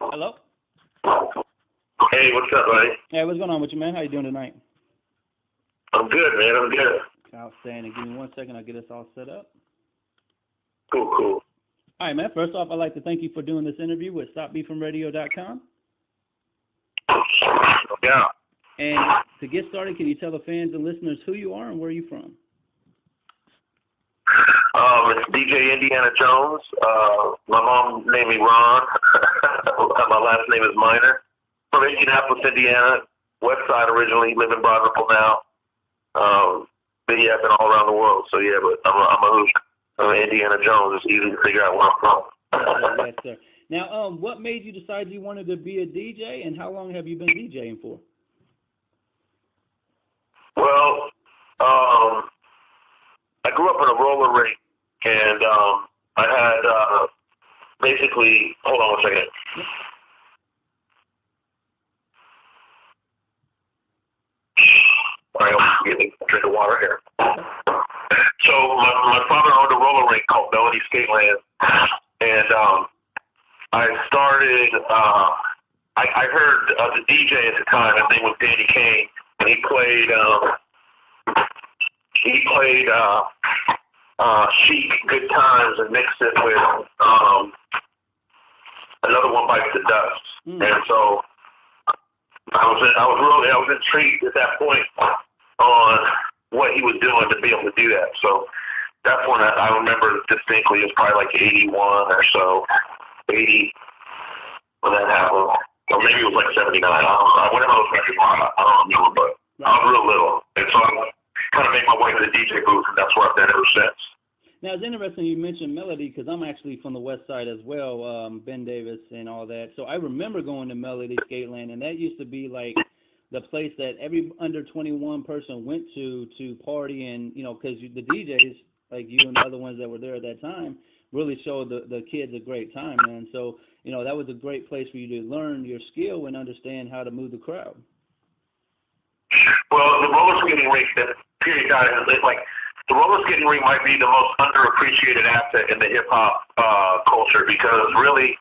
Hello? Hey, what's up, buddy? Hey, what's going on with you, man? How you doing tonight? I'm good, man. I'm good. Outstanding. Give me 1 second. I'll get us all set up. Cool. All right, man. First off, I'd like to thank you for doing this interview with StopBeefingRadio.com. Yeah. And to get started, can you tell the fans and listeners who you are and where you're from? It's DJ Indiana Jones. My mom named me Ron. My last name is Minor. From Indianapolis, Indiana. West Side originally. Live in Broadville now. But yeah, I've been all around the world. So yeah, but I'm a hoot. Indiana Jones. It's easy to figure out where I'm from. Yes, sir. Now, what made you decide you wanted to be a DJ, and how long have you been DJing for? Well, I grew up in a roller rink, and I had basically. Hold on 1 second. All right, I'll get a drink of water here. So my father owned a roller rink called Melody Skateland, and I started. I heard the DJ at the time. His name was Danny Kane, and he played. Chic, Good Times, and mixed it with Another One Bites the Dust. And so I was intrigued at that point on what he was doing to be able to do that. So that's when I remember distinctly. It was probably like 81 or so, 80 when that happened, or maybe it was like 79. I don't know. Whenever those records were, I don't remember, but I was real little, and so I kind of made my way to the DJ booth, and that's where I've been ever since. Now, it's interesting you mentioned Melody because I'm actually from the West Side as well, Ben Davis and all that. So I remember going to Melody Skateland, and that used to be like the place that every under 21 person went to party, and because the DJs like you and the other ones that were there at that time really showed the kids a great time, man. So that was a great place for you to learn your skill and understand how to move the crowd. Well, the roller skating rink, that period time, like the roller skating rink might be the most underappreciated asset in the hip hop culture because really,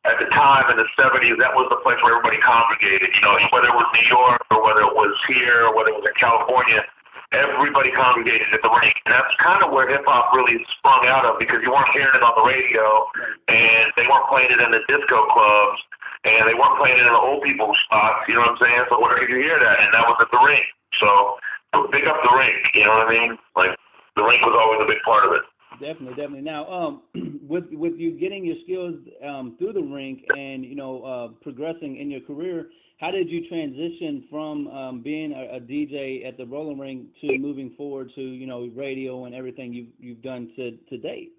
at the time in the 70s, that was the place where everybody congregated. Whether it was New York or whether it was here or whether it was in California, everybody congregated at the rink, and that's kind of where hip hop really sprung out of because you weren't hearing it on the radio, and they weren't playing it in the disco clubs. And they weren't playing it in the old people's spots, you know what I'm saying? So where could you hear that? And that was at the rink. So big up the rink, you know what I mean? Like the rink was always a big part of it. Definitely. Now, with you getting your skills through the rink and progressing in your career, how did you transition from being a DJ at the roller rink to moving forward to radio and everything you've done to date?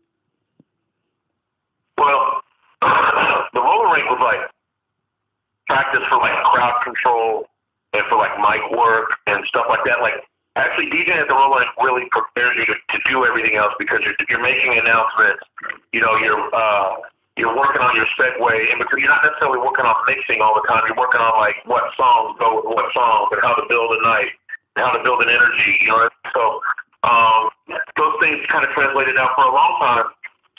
Well, the roller rink was like practice for like crowd control and for like mic work and stuff like that. Like actually DJing at the roller rink really prepares you to do everything else because you're making announcements. You're working on your segue, and because you're not necessarily working on mixing all the time, you're working on like what songs go with what songs and how to build a night and how to build an energy. So those things kind of translated out for a long time.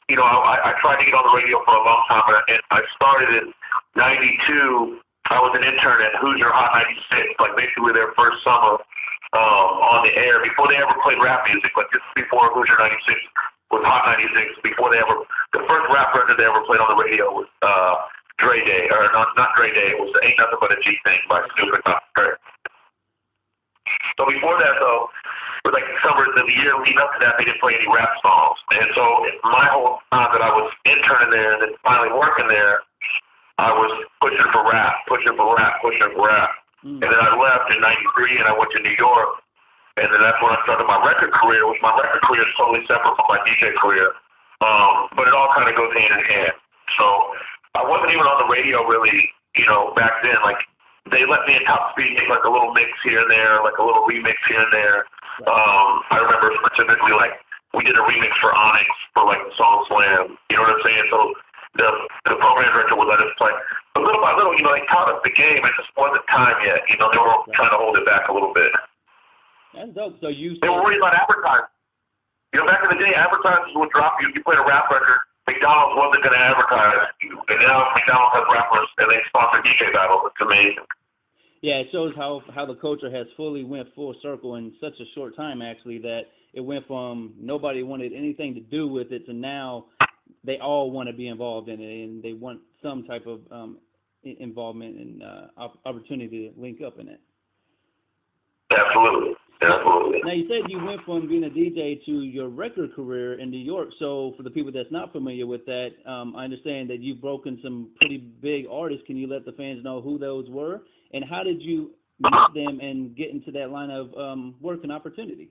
I tried to get on the radio for a long time, and I started in '92. I was an intern at Hoosier Hot 96, like basically their first summer on the air before they ever played rap music. Like just before Hoosier 96 was Hot 96, before the first rap record they ever played on the radio was Dre Day, or not Dre Day. It was Ain't Nothing But a G Thing by Snoop and Dre. So before that, though, it was like summer of the year leading up to that, they didn't play any rap songs. And so my whole time that I was interning there and then finally working there, I was pushing for rap. And then I left in '93 and I went to New York. And then that's when I started my record career, which my record career is totally separate from my DJ career. But it all kind of goes hand in hand. So I wasn't even on the radio really, back then. Like they let me in top speed, take like a little mix here and there, like a little remix here and there. I remember specifically like we did a remix for Onyx for like the song Slam. You know what I'm saying? So the program director would let us play. But little by little, they taught us the game. It just wasn't time yet. They were trying to hold it back a little bit. That's dope. So they were worried about advertising. Back in the day, advertisers would drop you. If you played a rap record, McDonald's wasn't going to advertise you, and now McDonald's has rappers and they sponsor DJ battles. It's amazing. Yeah, it shows how the culture has fully went full circle in such a short time, actually, that it went from nobody wanted anything to do with it to now they all want to be involved in it, and they want some type of involvement and opportunity to link up in it. Absolutely. Absolutely. Now, you said you went from being a DJ to your record career in New York. So for the people that's not familiar with that, I understand that you've broken some pretty big artists. Can you let the fans know who those were? And how did you meet them and get into that line of work and opportunity?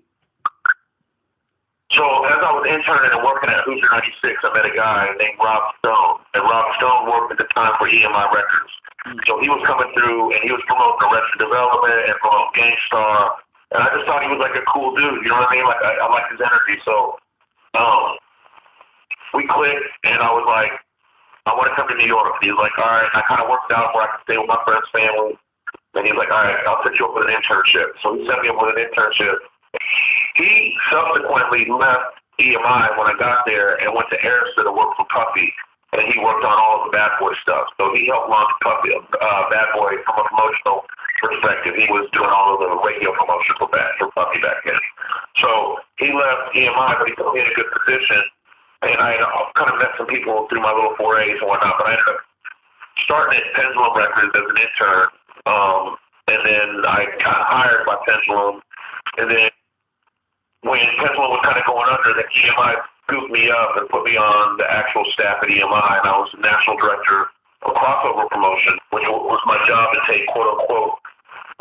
So as I was interning and working at Hoosier 96, I met a guy named Rob Stone. And Rob Stone worked at the time for EMI Records. So he was coming through and he was promoting Arrested Development and promoting Gangstar. And I just thought he was like a cool dude, you know what I mean? Like I liked his energy. So we clicked and I was like, I want to come to New York. He was like, all right. I kind of worked out where I could stay with my friend's family. And he was like, all right, I'll set you up with an internship. So he set me up with an internship. He subsequently left EMI when I got there and went to Arista to work for Puffy, and he worked on all of the Bad Boy stuff. So he helped launch Puffy, Bad Boy from a promotional perspective. He was doing all of the radio promotion for Puffy back then. So he left EMI, but he put me in a good position, and I kind of met some people through my little forays and whatnot, but I ended up starting at Pendulum Records as an intern, and then I got hired by Pendulum, and then when Pendulum was kind of going under, the EMI scooped me up and put me on the actual staff at EMI, and I was the national director of crossover promotion, which was my job to take quote-unquote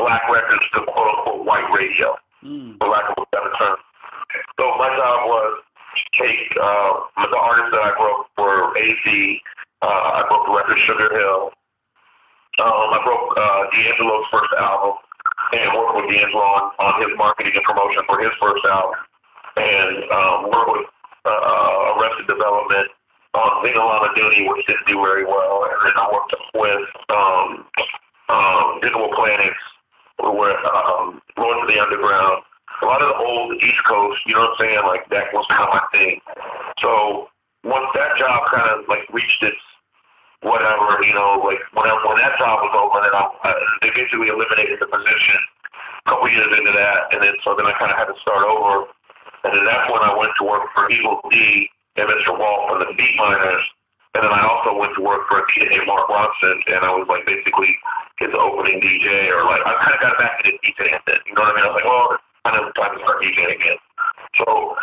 black records to quote-unquote white radio, for lack of a better term. So my job was to take the artists that I broke were AZ, I broke the record Sugar Hill, I broke D'Angelo's first album, and worked with D'Angelo on his marketing and promotion for his first album, and worked with Arrested Development on Lena Lana Dooney, which didn't do very well, and then I worked with Digital Planets, with Lords of the Underground, a lot of the old East Coast, you know what I'm saying, like that was kind of my thing. So once that job kind of like reached its whatever, you know, like when that job was over, then they basically eliminated the position a couple years into that, and then I kind of had to start over, and then that's when I went to work for Evil D and Mr. Walt for the Beat Miners, and then I also went to work for a DJ Mark Ronson, and I was like basically his opening DJ, or like I kind of got back into DJing then, you know what I mean? I was like, well, it's kind of time to start DJing again. So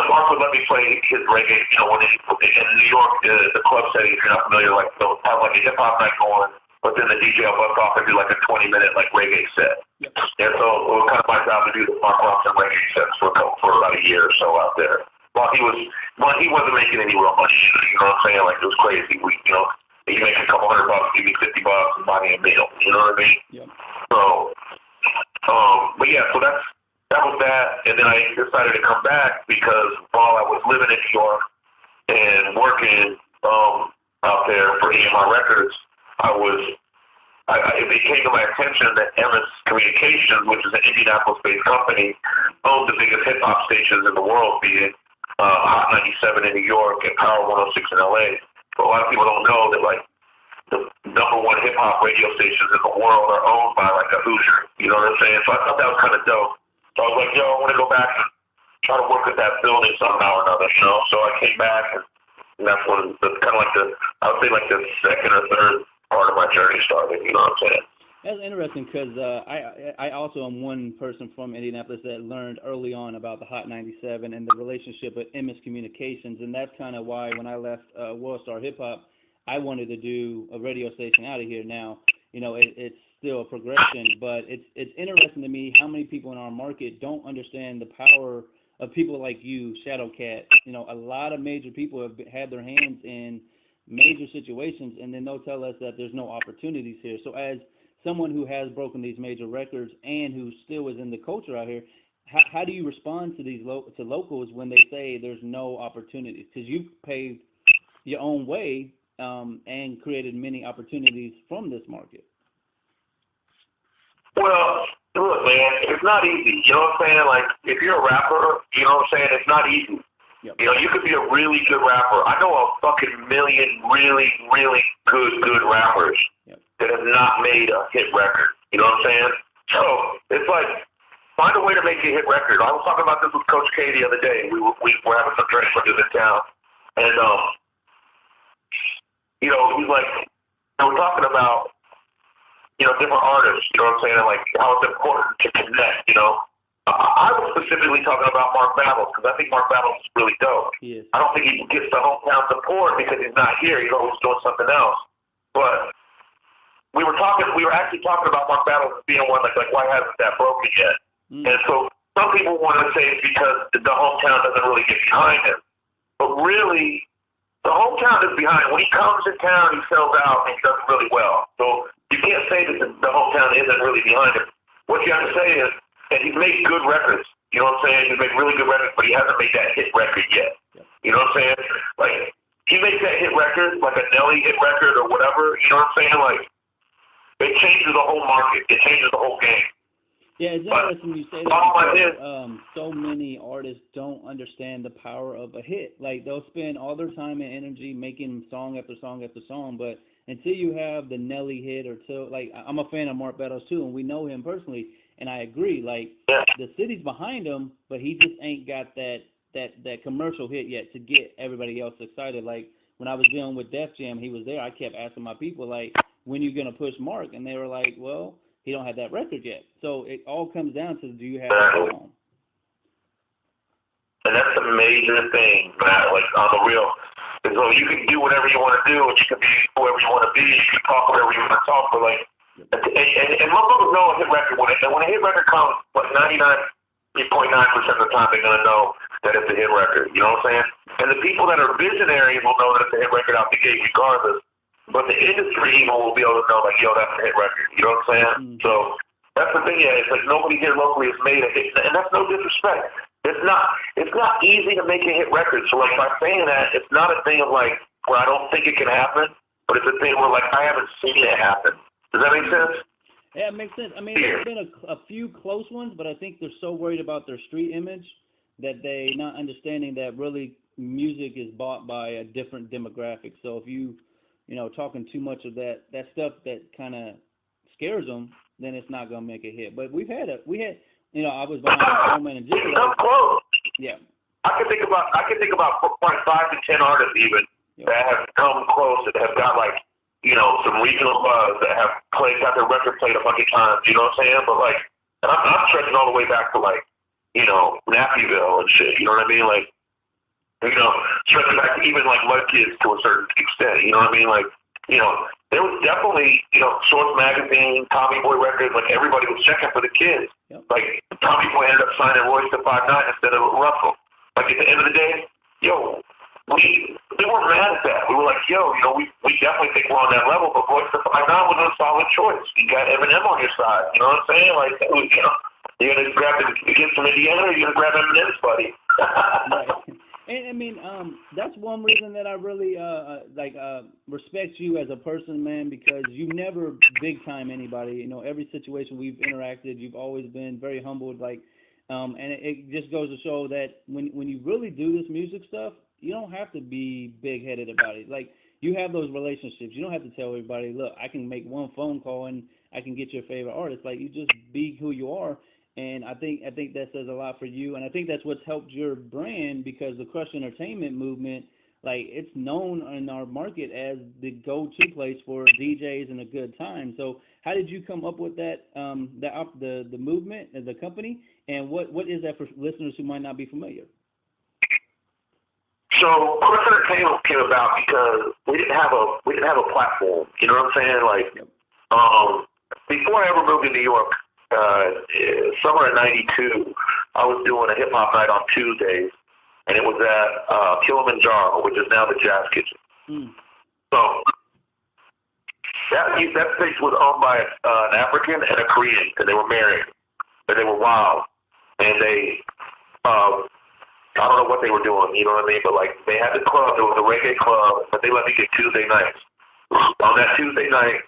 Mark would let me play his reggae, you know, when in New York, the club setting, if you're not familiar, like they'll have like a hip hop night going, but then the DJ will bust off and do like a 20-minute like reggae set. Yep. And so it was kind of my job to do the Mark Ronson reggae sets for about a year or so out there. He wasn't making any real money, you know what I'm saying? Like it was crazy. You know, you make a couple $100, give me $50 and buy me a meal. You know what I mean? Yep. So, but yeah, so that was that, and then I decided to come back because while I was living in New York and working out there for EMI Records, it came to my attention that Emmis Communications, which is an Indianapolis-based company, owned the biggest hip-hop stations in the world, being Hot 97 in New York and Power 106 in LA. But a lot of people don't know that, like, the number one hip-hop radio stations in the world are owned by, like, a Hoosier. You know what I'm saying? So I thought that was kind of dope. So I was like, yo, I want to go back and try to work at that building somehow or another, you know? So I came back, and that's when kind of like I would say like the second or third part of my journey started, you know what I'm saying? That's interesting because I also am one person from Indianapolis that learned early on about the Hot 97 and the relationship with Emmis Communications, and that's kind of why when I left Worldstar Hip Hop, I wanted to do a radio station out of here. Now, you know, it's still a progression, but it's interesting to me how many people in our market don't understand the power of people like you, Shadowcat. You know, a lot of major people have had their hands in major situations, and then they'll tell us that there's no opportunities here. So as someone who has broken these major records and who still is in the culture out here, how do you respond to these to locals when they say there's no opportunities? Because you've paved your own way and created many opportunities from this market. Well, look, man, it's not easy. You know what I'm saying? Like, if you're a rapper, you know what I'm saying? It's not easy. Yep. You know, you could be a really good rapper. I know a fucking million really, really good rappers that have not made a hit record. You know what I'm saying? So it's like, find a way to make a hit record. I was talking about this with Coach K the other day. We were having some drinks with him in town, and you know, he's like, we're talking about, you know, different artists. You know what I'm saying? And like how it's important to connect. You know. I was specifically talking about Mark Battles because I think Mark Battles is really dope. Yes. I don't think he gets the hometown support because he's not here. He's always doing something else. But we were actually talking about Mark Battles being one like why hasn't that broken yet? And so some people want to say it's because the hometown doesn't really get behind him. But really, the hometown is behind him. When he comes to town, he sells out and he does really well. So you can't say that the hometown isn't really behind him. What you have to say is, and he's made good records. You know what I'm saying? He's made really good records, but he hasn't made that hit record yet. Yep. You know what I'm saying? Like, he makes that hit record, like a Nelly hit record or whatever. You know what I'm saying? Like, it changes the whole market. It changes the whole game. Yeah, it's interesting you say that because so many artists don't understand the power of a hit. Like, they'll spend all their time and energy making song after song after song, but until you have the Nelly hit or two, like, I'm a fan of Mark Battles too, and we know him personally. And I agree, like, the city's behind him, but he just ain't got that commercial hit yet to get everybody else excited. Like, when I was dealing with Def Jam, he was there. I kept asking my people, like, when you going to push Mark? And they were like, well, he don't have that record yet. So it all comes down to, do you have that song? And that's the major thing, Matt, like, on the real. So you can do whatever you want to do, and you can be whoever you want to be, you can talk whatever you want to talk, but, like, and motherfuckers know a hit record. When a hit record comes, like 99.9% of the time, they're gonna know that it's a hit record. You know what I'm saying? And the people that are visionaries will know that it's a hit record out the gate, regardless. But the industry even will be able to know, like, yo, that's a hit record. You know what I'm saying? Mm-hmm. So that's the thing. Yeah, it's like nobody here locally has made a hit, and that's no disrespect. It's not easy to make a hit record. So like by saying that, it's not a thing of like where I don't think it can happen, but it's a thing where like I haven't seen it happen. Does that make sense? Yeah, it makes sense. I mean, there's been a few close ones, but I think they're so worried about their street image that they're not understanding that really music is bought by a different demographic. So if you talking too much of that stuff that kind of scares them, then it's not gonna make a hit. But we had I was behind Roman and Jiggy. Come close. Yeah. I can think about like 5 to 10 artists even that have come close that have got like, some regional buzz that have got their record played a bunch of times, you know what I'm saying? But like, and I'm stretching all the way back to like, Nappyville and shit, you know what I mean? Like, stretching back to even like Mud Kids to a certain extent, you know what I mean? Like, there was definitely, Source Magazine, Tommy Boy Records, like everybody was checking for the kids. Yep. Like Tommy Boy ended up signing Royce to 5'9" instead of Russell. Like at the end of the day, we weren't mad at that. We were like, we definitely think we're on that level, but Royce to 5'9" was a solid choice. You got Eminem on your side, you know what I'm saying? Like, you're gonna grab the kids from Indiana, or you're gonna grab Eminem's buddy. Right. And I mean, that's one reason that I really respect you as a person, man, because you never big time anybody. Every situation we've interacted, you've always been very humbled. Like, and it just goes to show that when you really do this music stuff, you don't have to be big headed about it. Like, you have those relationships. You don't have to tell everybody, look, I can make one phone call and I can get your favorite artist. Like, you just be who you are. And I think that says a lot for you, and I think that's what's helped your brand, because the Crush Entertainment movement, like, it's known in our market as the go-to place for DJs and a good time. So how did you come up with that, the movement as a company, and what is that for listeners who might not be familiar? So Crush Entertainment came about because we didn't have a platform. You know what I'm saying? Like, before I ever moved to New York. Summer of '92, I was doing a hip hop night on Tuesdays, and it was at Kilimanjaro, which is now the Jazz Kitchen. So that space was owned by an African and a Korean, and they were married, and they were wild, and they, I don't know what they were doing, you know what I mean? But like, they had the club, it was a reggae club, but they let me get Tuesday nights. On that Tuesday night,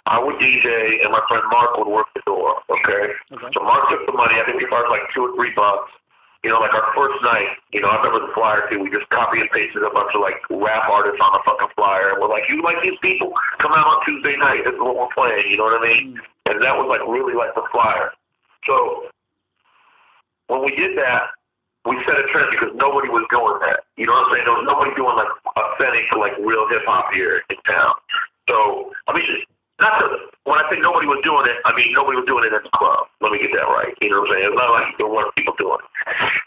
I would DJ, and my friend Mark would work the door, okay? So Mark took the money. I think we charged like $2 or $3, You know, like our first night, you know, I remember the flyer too. We just copy and pasted a bunch of like rap artists on the fucking flyer, and we're like, "You like these people? Come out on Tuesday night. This is what we're playing." You know what I mean? And that was like really like the flyer. So when we did that, we set a trend because nobody was doing that. You know what I'm saying? There was nobody doing like authentic, like real hip hop here in town. So I mean, when I say nobody was doing it, I mean nobody was doing it at the club. Let me get that right. You know what I'm saying? It's not like there weren't people doing it.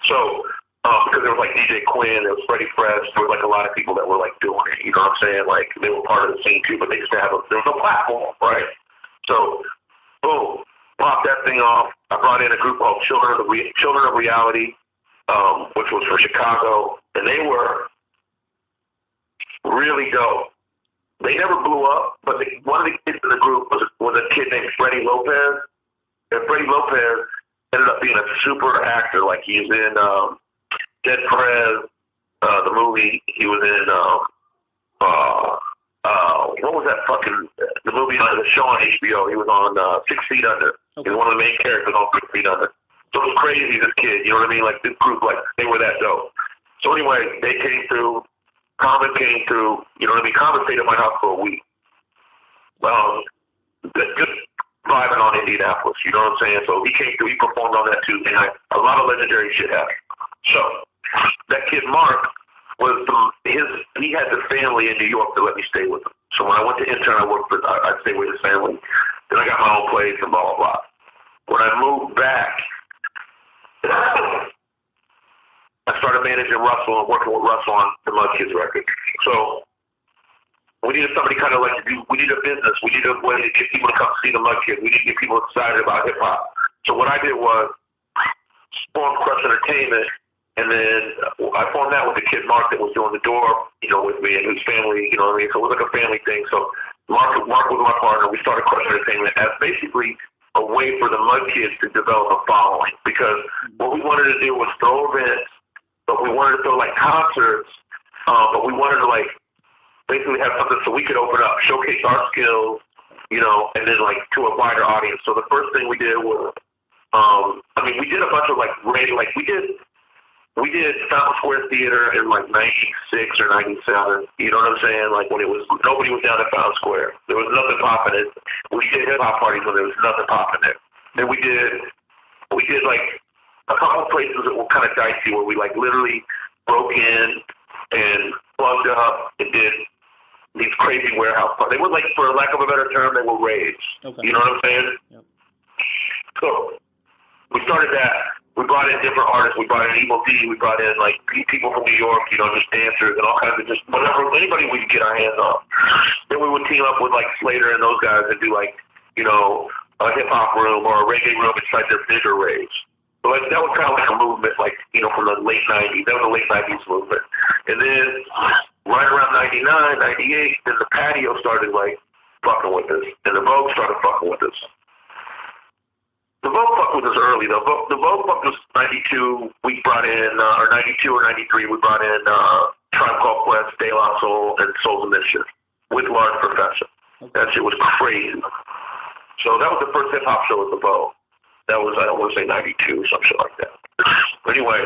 So because there was like DJ Quinn, there was Freddie Fresh, there was like a lot of people that were like doing it. You know what I'm saying? Like they were part of the scene too, but they just there was no platform, right? So boom, popped that thing off. I brought in a group called Children of Reality, which was from Chicago, and they were really dope. They never blew up, but one of the kids in the group was a kid named Freddie Lopez. And Freddie Lopez ended up being a super actor. Like he was in Dead Prez, the movie. He was in what was that the movie on the show on HBO? He was on 6 Feet Under. Okay. He was one of the main characters on 6 Feet Under. So it was crazy, this kid. You know what I mean? Like this group, like they were that dope. So anyway, they came through. Common came through, you know what I mean? Common stayed at my house for a week. Just vibing on Indianapolis, you know what I'm saying? So he came through, he performed on that Tuesday night. A lot of legendary shit happened. So that kid Mark he had the family in New York to let me stay with him. So when I went to intern, I'd stay with his family. Then I got my own place and blah, blah, blah. When I moved back, I started managing Russell and working with Russell on the Mud Kids record. So we needed somebody kind of like we need a business. We need a way to get people to come see the Mud Kids. We need to get people excited about hip hop. So what I did was form Crush Entertainment, and then I formed that with the kid Mark that was doing the door, you know, with me and his family, you know what I mean? So it was like a family thing. So Mark was my partner. We started Crush Entertainment as basically a way for the Mud Kids to develop a following, because what we wanted to do was throw events, but we wanted to throw like concerts, but we wanted to like basically have something so we could open up, showcase our skills, you know, and then like to a wider audience. So the first thing we did was, we did a bunch of like radio, like we did Fountain Square Theater in like 96 or 97. You know what I'm saying? Like when nobody was down at Fountain Square. There was nothing popping it. We did hip hop parties when there was nothing popping there. Then we did like a couple places that were kind of dicey where we like literally broke in and plugged up and did these crazy warehouse parties. They were like, for lack of a better term, they were raves. Okay. You know what I'm saying? Yep. So we started that. We brought in different artists. We brought in Evil D. We brought in like people from New York, you know, just dancers and all kinds of just whatever, anybody we could get our hands on. Then we would team up with like Slater and those guys and do like, you know, a hip hop room or a reggae room inside their bigger raves. So like that was kind of like a movement, like, you know, from the late 90s. That was a late 90s movement. And then right around 99, 98, then the patio started like fucking with us, and the Vogue started fucking with us. The Vogue fucked with us early, though. The Vogue fucked us 92. We brought in, or 92 or 93, we brought in Tribe Called Quest, De La Soul, and Souls of Mischief with Large Professor. Okay. That shit was crazy. So that was the first hip-hop show at the Vogue. That was, I don't want to say 92 or some shit like that. But anyway,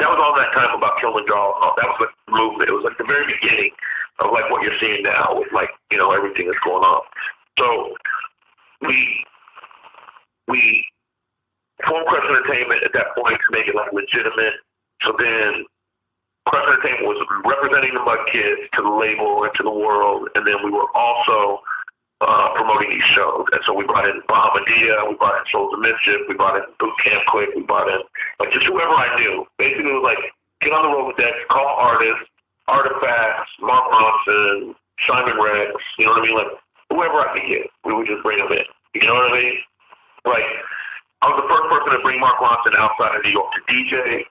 that was all that time about Kilimanjaro. That was like the movement. It was like the very beginning of like what you're seeing now with like, you know, everything that's going on. So we formed Crush Entertainment at that point to make it like legitimate. So then Crush Entertainment was representing the Mud Kids to the label and to the world, and then we were also promoting these shows. And so we brought in Bahamadia, we brought in Souls of Mischief, we brought in Boot Camp Quick, we brought in like just whoever I knew. Basically it was like get on the Rolodex, call artists, Artifacts, Mark Ronson, Simon Rex, you know what I mean? Like whoever I could get, we would just bring them in. You know what I mean? Like I was the first person to bring Mark Ronson outside of New York to DJ.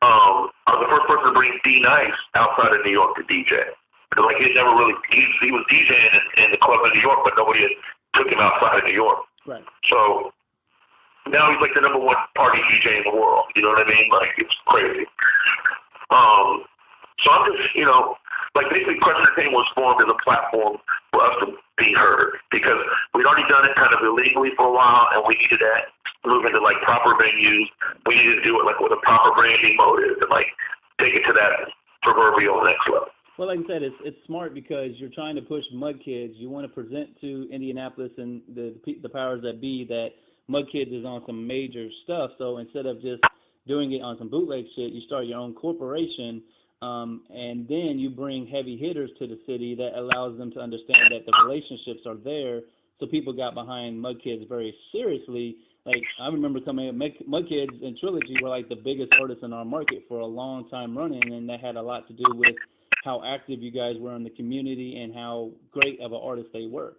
I was the first person to bring D Nice outside of New York to DJ. Because like he never really he was DJing in the club in New York, but nobody had took him outside of New York. Right. So now he's like the #1 party DJ in the world. You know what I mean? Like it's crazy. So I'm just, you know, like basically Crush Entertainment was formed as a platform for us to be heard because we'd already done it kind of illegally for a while, and we needed that move into like proper venues. We need to do it like with a proper branding motive and like take it to that proverbial next level. Well, like I said, it's smart because you're trying to push Mud Kids. You want to present to Indianapolis and the powers that be that Mud Kids is on some major stuff. So instead of just doing it on some bootleg shit, you start your own corporation, and then you bring heavy hitters to the city that allows them to understand that the relationships are there. So people got behind Mud Kids very seriously. Like, I remember coming in, Mud Kids and Trilogy were like the biggest artists in our market for a long time running, and that had a lot to do with how active you guys were in the community and how great of an artist they were.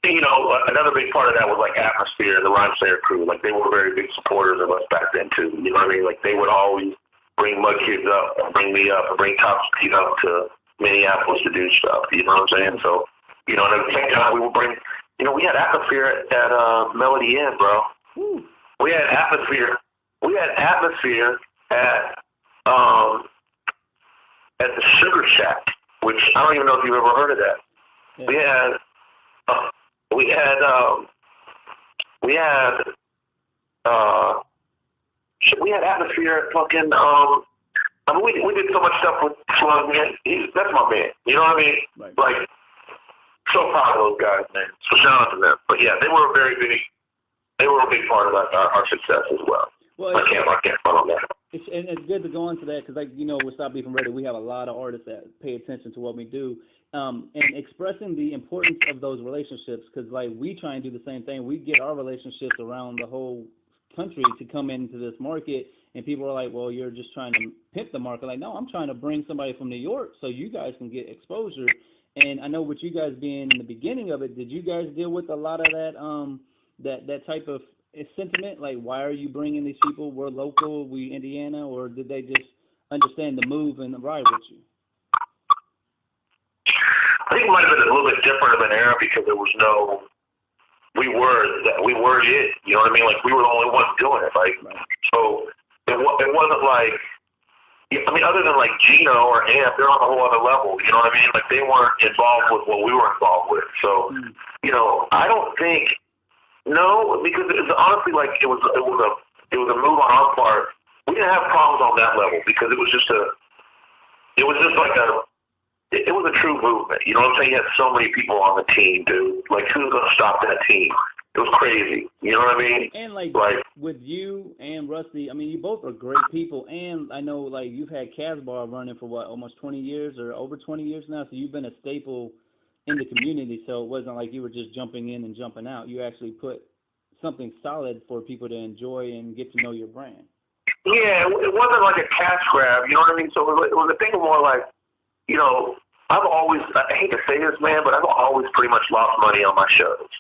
You know, another big part of that was like Atmosphere, the Rhymeslayer crew. Like, they were very big supporters of us back then too. You know what I mean? Like, they would always bring Mud Kids up, and bring me up, and bring Top Speed up to Minneapolis to do stuff. You know what I'm saying? So, you know, and at the same time, we would bring. You know, we had Atmosphere at Melody Inn, bro. Woo. We had Atmosphere. We had Atmosphere at the Sugar Shack, which I don't even know if you've ever heard of that. Yeah. We had Atmosphere at fucking. I mean, we did so much stuff with Slug, man. That's my man. You know what I mean? Right. Like. So proud of those guys, man. So shout out to them. But yeah, they were a big part of our success as well. Well, I can't front on that. It's good to go into that because, like, you know, with Stop Beefing Radio, we have a lot of artists that pay attention to what we do, and expressing the importance of those relationships. Because, like, we try and do the same thing. We get our relationships around the whole country to come into this market, and people are like, well, you're just trying to pimp the market. Like, no, I'm trying to bring somebody from New York so you guys can get exposure. And I know with you guys being in the beginning of it, did you guys deal with a lot of that that type of sentiment? Like, why are you bringing these people? We're local, we Indiana, or did they just understand the move and ride with you? I think it might have been a little bit different of an era because there was no, we were it. You know what I mean? Like, we were the only ones doing it. Like, right. So it wasn't like. I mean, other than like Gino or Amp, they're on a whole other level. You know what I mean? Like, they weren't involved with what we were involved with. So, you know, I don't think because it's honestly like it was a move on our part. We didn't have problems on that level because it was just a true movement. You know what I'm saying? You had so many people on the team, dude. Like, who's gonna stop that team? It was crazy. You know what I mean? And like with you and Rusty, I mean, you both are great people. And I know, like, you've had Casbar running for what, almost 20 years or over 20 years now. So you've been a staple in the community. So it wasn't like you were just jumping in and jumping out. You actually put something solid for people to enjoy and get to know your brand. Yeah, it wasn't like a cash grab. You know what I mean? So it was a thing more like, you know, I hate to say this, man, but I've always pretty much lost money on my shows.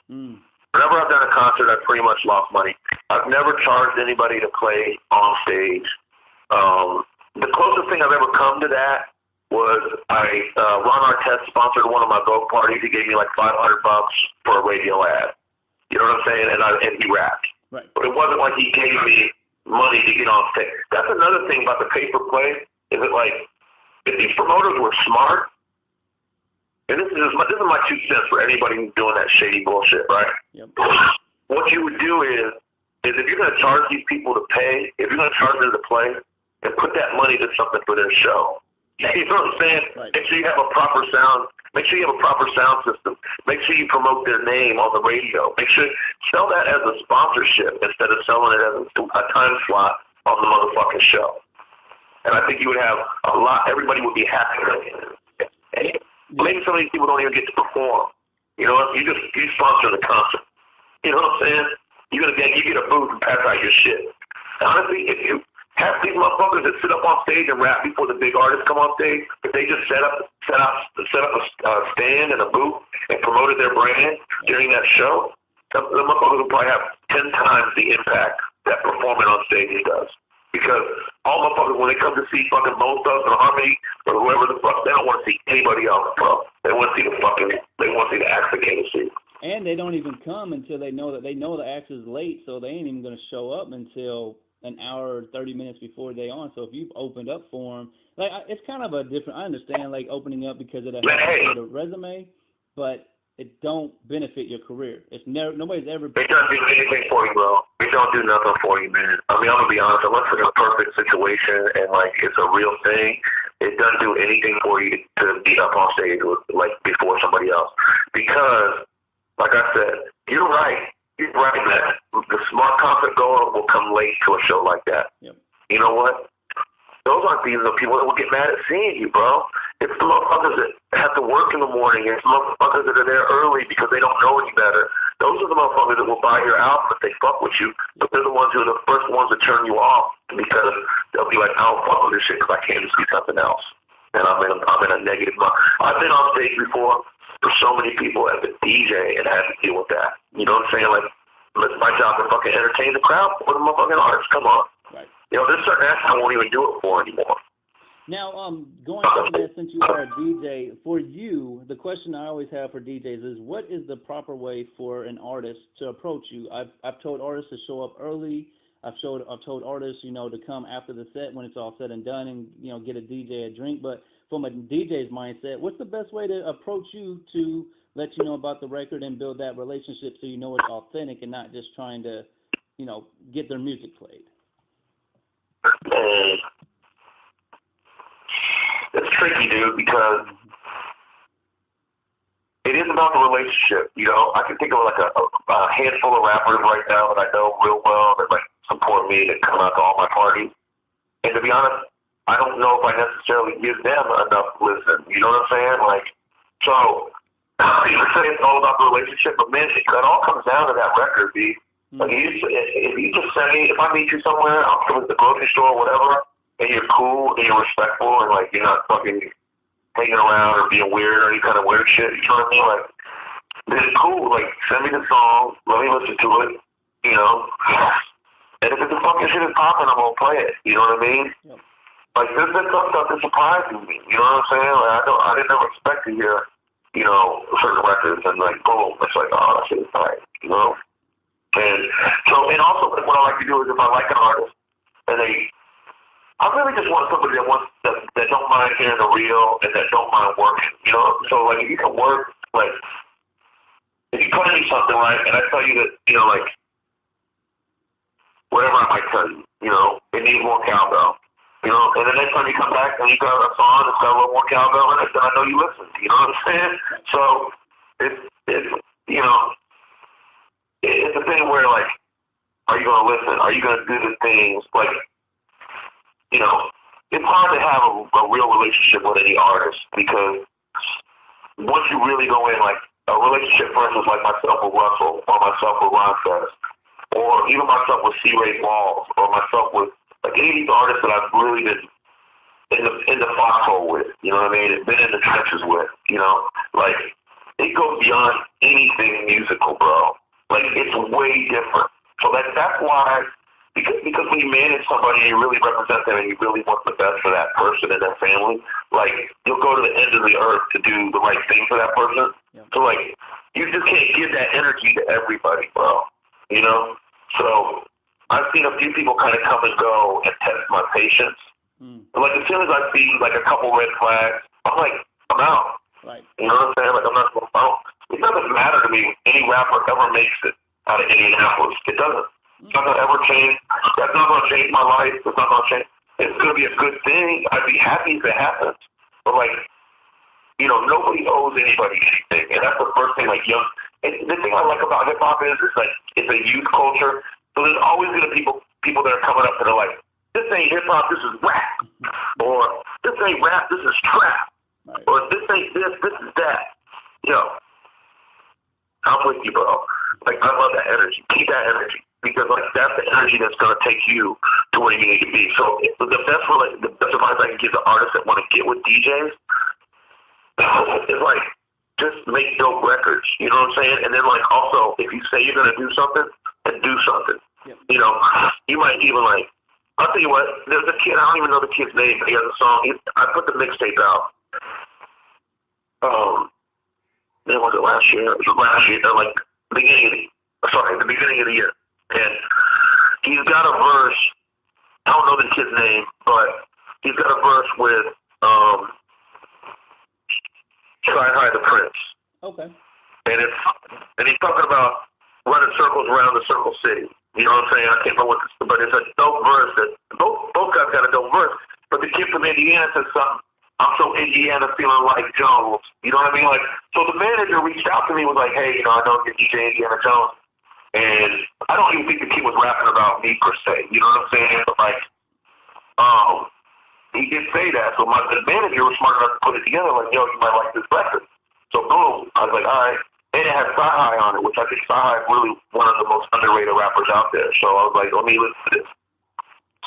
Whenever I've done a concert, I've pretty much lost money. I've never charged anybody to play on stage. The closest thing I've ever come to that was Ron Artest sponsored one of my vote parties. He gave me like $500 for a radio ad. You know what I'm saying? And he rapped. Right. But it wasn't like he gave me money to get on stage. That's another thing about the pay-for-play, is that, like, if these promoters were smart, and this is my 2 cents for anybody who's doing that shady bullshit, right? Yep. What you would do is if you're going to charge these people to pay, if you're going to charge them to play, and put that money to something for their show. You know what I'm saying? Right. Make sure you have a proper sound. Make sure you have a proper sound system. Make sure you promote their name on the radio. Make sure sell that as a sponsorship instead of selling it as a time slot on the motherfucking show. And I think you would have everybody would be happy. Maybe some of these people don't even get to perform. You know, you sponsor the concert. You know what I'm saying? You get a booth and pass out your shit. Honestly, if you have these motherfuckers that sit up on stage and rap before the big artists come on stage, if they just set up a stand and a booth and promoted their brand during that show, the motherfuckers will probably have 10 times the impact that performing on stage does. Because all motherfuckers, when they come to see fucking Bone Thugs and Harmony or whoever the fuck, they don't want to see anybody else, bro. They want to see the acts that came to see. And they don't even come until they know the act is late, so they ain't even going to show up until an hour or 30 minutes before they on. So if you've opened up for them, like, it's kind of a different. I understand, like, opening up because of the resume, but it don't benefit your career. It's never, nobody's ever. It doesn't do anything for you, bro. It don't do nothing for you, man. I mean, I'm gonna be honest. Unless it's a perfect situation and like it's a real thing, it doesn't do anything for you to be up on stage with, like before somebody else. Because, like I said, you're right. You're right, man. The smart concert goer will come late to a show like that. Yep. You know what? Those aren't the people that will get mad at seeing you, bro. It's the motherfuckers that have to work in the morning. It's the motherfuckers that are there early because they don't know any better. Those are the motherfuckers that will buy your album if they fuck with you. But they're the ones who are the first ones to turn you off because they'll be like, I don't fuck with this shit because I came to see something else. And I'm in a negative mode. I've been on stage before for so many people as a DJ and had to deal with that. You know what I'm saying? Like, it's my job to fucking entertain the crowd for the motherfucking artists. Come on. Right. You know, there's certain acts I won't even do it for anymore. Now, going into that, since you are a DJ, for you, the question I always have for DJs is, what is the proper way for an artist to approach you? I've told artists to show up early. I've told artists, to come after the set when it's all said and done, and get a DJ a drink. But from a DJ's mindset, what's the best way to approach you to let you know about the record and build that relationship so you know it's authentic and not just trying to, get their music played? It's tricky, dude, because it is about the relationship. I can think of like a handful of rappers right now that I know real well that like support me, that come out to all my parties. And to be honest, I don't know if I necessarily give them enough listen. You know what I'm saying? Like, so you say it's all about the relationship, but man, it all comes down to that record, B. Like, if you just send me, if I meet you somewhere, I'm at the grocery store or whatever, and you're cool and you're respectful and like you're not fucking hanging around or being weird or any kind of weird shit, you know what I mean? Like, it's cool. Like, send me the song, let me listen to it, And if the fucking shit is popping, I'm gonna play it. You know what I mean? Yep. Like, there's been some stuff that surprises me. You know what I'm saying? Like, I didn't ever expect to hear, certain records and like boom, it's like, oh, that shit is tight, And so, and also what I like to do is if I like an artist and I really just want somebody that don't mind hearing the real and that don't mind working, So like if you can work, like if you play me something, right, and I tell you that, like whatever I might tell you, it needs more cowbell. And the next time you come back and you got a song that's got a little more cowbell in it, then I know you listen. You know what I'm saying? So it's it's a thing where like, are you gonna listen? Are you gonna do the things like? It's hard to have a real relationship with any artist because once you really go in, like a relationship, for instance, like myself with Russell or myself with Ron Fest, or even myself with C. Ray Balls, or myself with like any of these artists that I've really been in the foxhole with, you know what I mean? And been in the trenches with, like it goes beyond anything musical, bro. Like it's way different. So that's why. Because when you manage somebody and you really represent them and you really want the best for that person and their family, like you'll go to the end of the earth to do the right thing for that person. Yeah. So like you just can't give that energy to everybody, bro. So I've seen a few people kind of come and go and test my patience. But like as soon as I see like a couple red flags, I'm out. Right. You know what I'm saying? Like I'm not going to phone. It doesn't matter to me any rapper ever makes it out of Indianapolis. It doesn't. It's not going to ever change. That's not going to change my life. It's not going to change. It's going to be a good thing. I'd be happy if it happens. But, like, nobody owes anybody anything. And that's the first thing, like, and the thing I like about hip-hop is like, it's a youth culture. So there's always going to be people that are coming up that are like, this ain't hip-hop, this is rap. Or this ain't rap, this is trap. Right. Or this ain't this is that. I'm with you, bro. Like, I love that energy. Keep that energy. Because like that's the energy that's gonna take you to where you need to be. So the best advice I can give to artists that want to get with DJs is like just make dope records. You know what I'm saying? And then like also if you say you're gonna do something, then do something. Yep. You might even like I'll tell you what. There's a kid I don't even know the kid's name, but he has a song. I put the mixtape out. When was it last year? It was last year. Like the beginning of the year. And he's got a verse, I don't know the kid's name, but he's got a verse with Sky High the Prince. Okay. and he's talking about running circles around the Circle City. You know what I'm saying? I can't remember what this, but it's a dope verse that both guys got a dope verse. But the kid from Indiana said something. I'm so Indiana feeling like Jones. You know what I mean? Like, so the manager reached out to me and was like, hey, you know, I know you're DJ Indiana Jones. And I don't even think the kid was rapping about me per se. You know what I'm saying? But like, he did say that. So the manager was smart enough to put it together like, yo, you might like this record. So boom, I was like, all right. And it had Sci-Hi on it, which I think Sci-Hi is really one of the most underrated rappers out there. So I was like, let me listen to this.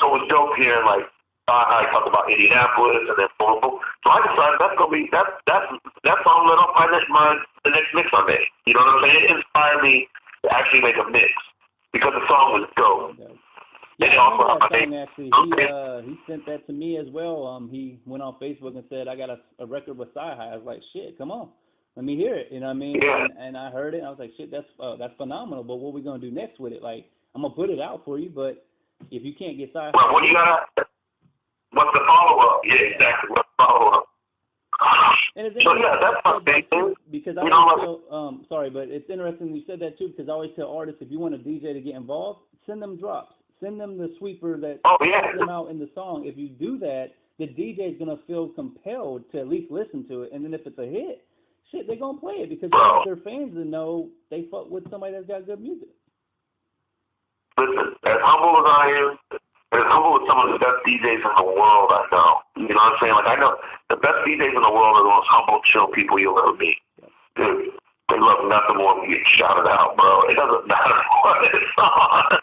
So it was dope hearing like Sci-Hi talk about Indianapolis and then boom, boom. So I decided that's gonna be that song lit off the next mix I made. You know what I'm saying? It inspired me to actually make a mix because the song was dope. Okay. Yeah, I remember that song actually. He sent that to me as well. He went on Facebook and said, I got a record with Sci-Hi. I was like, shit, come on. Let me hear it, you know what I mean? Yeah. And I heard it, and I was like, shit, that's phenomenal, but what are we going to do next with it? Like, I'm going to put it out for you, but if you can't get Sci-Hi... Well, what do you got? What's the follow-up? Yeah, exactly. What's the follow-up? And it's so, yeah, that's my thing. Because I always tell, sorry, but it's interesting you said that, too, because I always tell artists, if you want a DJ to get involved, send them drops. Send them the sweeper that puts them out in the song. If you do that, the DJ is going to feel compelled to at least listen to it, and then if it's a hit, shit, they're going to play it because they want their fans to know they fuck with somebody that's got good music. Listen, as humble as I am, as humble as some of the best DJs in the world I know. You know what I'm saying? Like, I know the best DJs in the world are the most humble, chill people you'll ever meet. Dude, they love nothing more than getting shouted out, bro. It doesn't matter what it's on.